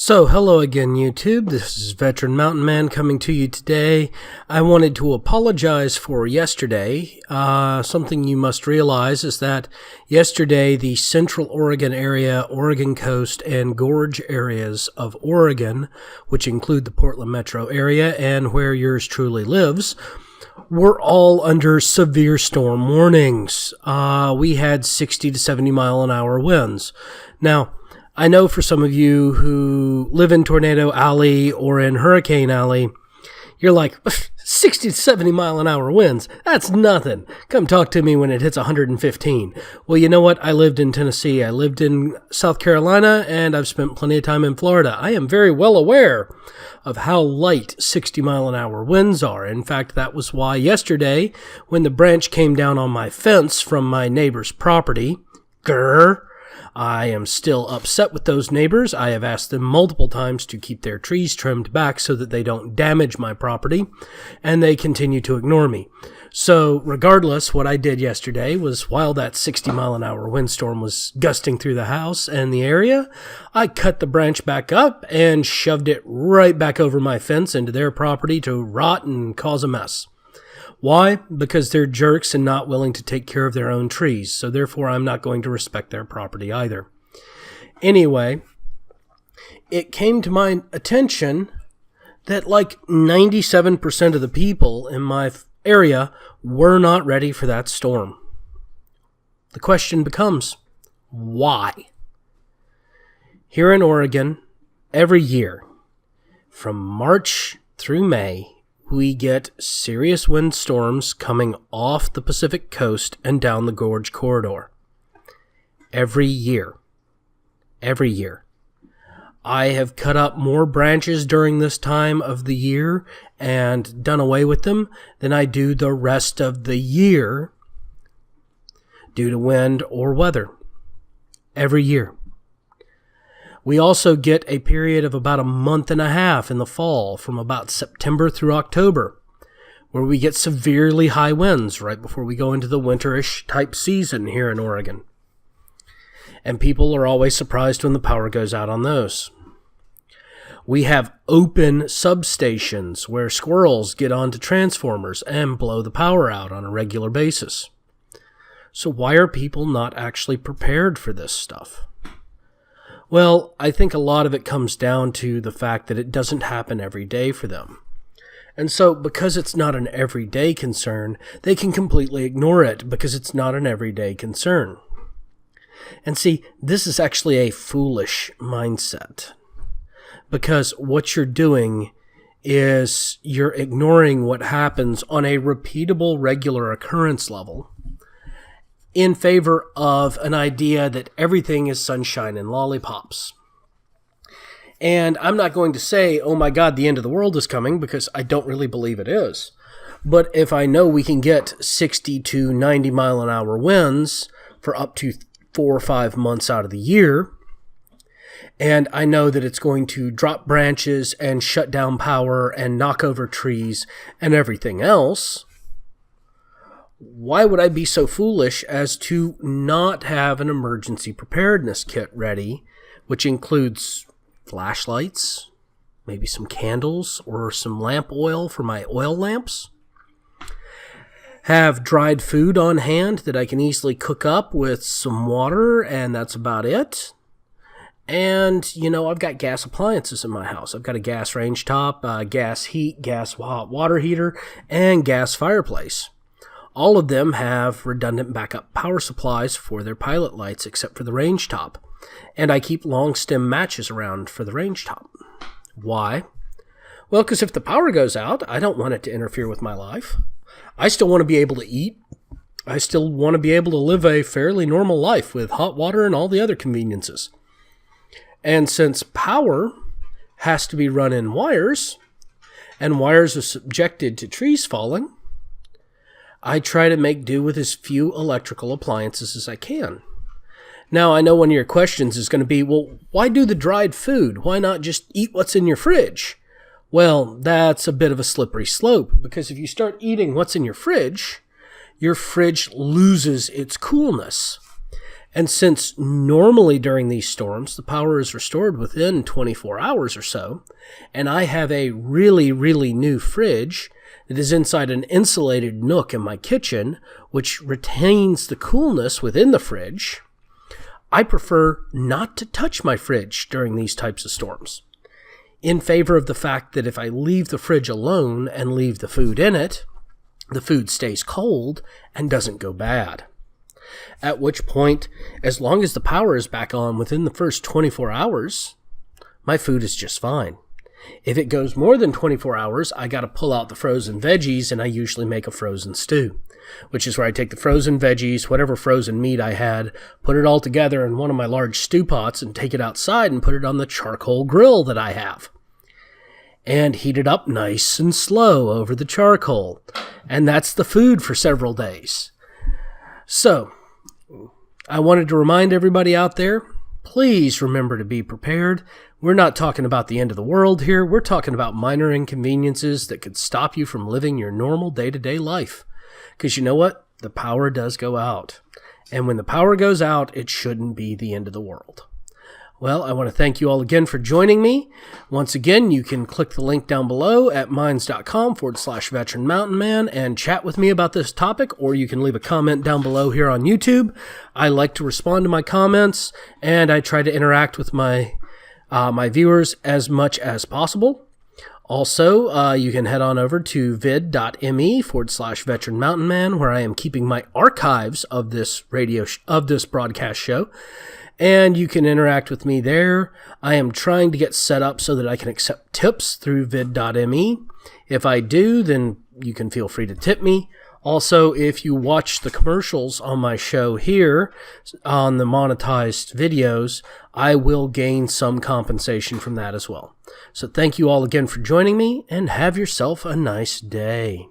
So, hello again, YouTube. This is Veteran Mountain Man coming to you today. I wanted to apologize for yesterday. Something you must realize is that yesterday the Central Oregon area, Oregon coast, and gorge areas of Oregon, which include the Portland metro area and where yours truly lives, were all under severe storm warnings. We had 60 to 70 mile an hour winds. Now, I know for some of you who live in Tornado Alley or in Hurricane Alley, you're like, 60 to 70 mile an hour winds, that's nothing. Come talk to me when it hits 115. Well, you know what? I lived in Tennessee, I lived in South Carolina, and I've spent plenty of time in Florida. I am very well aware of how light 60 mile an hour winds are. In fact, that was why yesterday, when the branch came down on my fence from my neighbor's property, I am still upset with those neighbors. I have asked them multiple times to keep their trees trimmed back so that they don't damage my property, and they continue to ignore me. So regardless, what I did yesterday was, while that 60 mile an hour windstorm was gusting through the house and the area, I cut the branch back up and shoved it right back over my fence into their property to rot and cause a mess. Why? Because they're jerks and not willing to take care of their own trees, so therefore I'm not going to respect their property either. Anyway, it came to my attention that like 97% of the people in my area were not ready for that storm. The question becomes, why? Here in Oregon, every year, from March through May, we get serious windstorms coming off the Pacific coast and down the gorge corridor. Every year. Every year. I have cut up more branches during this time of the year and done away with them than I do the rest of the year due to wind or weather. Every year. We also get a period of about a month and a half in the fall, from about September through October, where we get severely high winds right before we go into the winterish type season here in Oregon. And people are always surprised when the power goes out on those. We have open substations where squirrels get onto transformers and blow the power out on a regular basis. So why are people not actually prepared for this stuff? Well, I think a lot of it comes down to the fact that it doesn't happen every day for them. And so, because it's not an everyday concern, they can completely ignore it because it's not an everyday concern. And see, this is actually a foolish mindset. Because what you're doing is you're ignoring what happens on a repeatable, regular occurrence level in favor of an idea that everything is sunshine and lollipops. And I'm not going to say, oh my God, the end of the world is coming, because I don't really believe it is. But if I know we can get 60 to 90 mile an hour winds for up to 4 or 5 months out of the year, and I know that it's going to drop branches and shut down power and knock over trees and everything else, why would I be so foolish as to not have an emergency preparedness kit ready, which includes flashlights, maybe some candles, or some lamp oil for my oil lamps? Have dried food on hand that I can easily cook up with some water, and that's about it. And, I've got gas appliances in my house. I've got a gas range top, gas heat, gas hot water heater, and gas fireplace. All of them have redundant backup power supplies for their pilot lights, except for the range top. And I keep long stem matches around for the range top. Why? Well, because if the power goes out, I don't want it to interfere with my life. I still want to be able to eat. I still want to be able to live a fairly normal life with hot water and all the other conveniences. And since power has to be run in wires, and wires are subjected to trees falling, I try to make do with as few electrical appliances as I can. Now, I know one of your questions is going to be, well, why do the dried food? Why not just eat what's in your fridge? Well, that's a bit of a slippery slope, because if you start eating what's in your fridge loses its coolness. And since normally during these storms, the power is restored within 24 hours or so, and I have a really, really new fridge that is inside an insulated nook in my kitchen, which retains the coolness within the fridge, I prefer not to touch my fridge during these types of storms, in favor of the fact that if I leave the fridge alone and leave the food in it, the food stays cold and doesn't go bad. At which point, as long as the power is back on within the first 24 hours, my food is just fine. If it goes more than 24 hours, I got to pull out the frozen veggies, and I usually make a frozen stew, which is where I take the frozen veggies, whatever frozen meat I had, put it all together in one of my large stew pots and take it outside and put it on the charcoal grill that I have. And heat it up nice and slow over the charcoal. And that's the food for several days. So, I wanted to remind everybody out there, please remember to be prepared. We're not talking about the end of the world here. We're talking about minor inconveniences that could stop you from living your normal day-to-day life. Because you know what? The power does go out. And when the power goes out, it shouldn't be the end of the world. Well, I want to thank you all again for joining me. Once again, you can click the link down below at minds.com/veteranmountainman and chat with me about this topic, or you can leave a comment down below here on YouTube. I like to respond to my comments, and I try to interact with my viewers as much as possible. Also, you can head on over to vid.me/veteranmountainman, where I am keeping my archives of this broadcast show. And you can interact with me there. I am trying to get set up so that I can accept tips through vid.me. If I do, then you can feel free to tip me. Also, if you watch the commercials on my show here on the monetized videos, I will gain some compensation from that as well. So thank you all again for joining me, and have yourself a nice day.